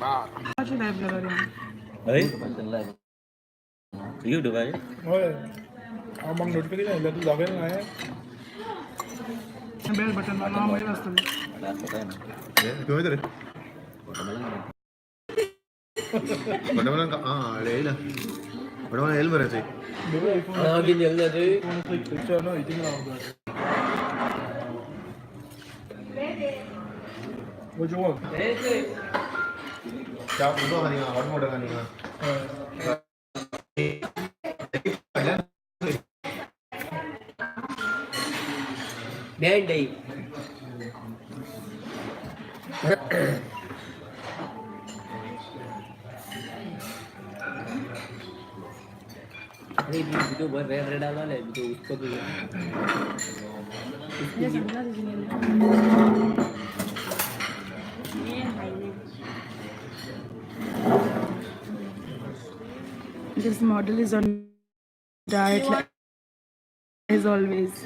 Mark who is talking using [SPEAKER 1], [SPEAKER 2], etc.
[SPEAKER 1] अच्छी लाइफ करा रहे हैं
[SPEAKER 2] Ấy, yêu được vậy.
[SPEAKER 3] होय मग नोटिफिकेशन आयलं तू जागेल नाही
[SPEAKER 1] बेल बटन वाला हमारे वास्ते भी
[SPEAKER 4] Gawin rin. Padamalan ka. Leila. Padamalan Leila meron siya.
[SPEAKER 2] Ganyan na rin.
[SPEAKER 3] Picture ना इथे वो जो
[SPEAKER 4] Siya, puno ka niya. One more ka niya.
[SPEAKER 2] Đen đi. अरे वीडियो बहुत रेड डाला है तो उसको भी
[SPEAKER 1] ये समझा दीजिए This model is on diet as always.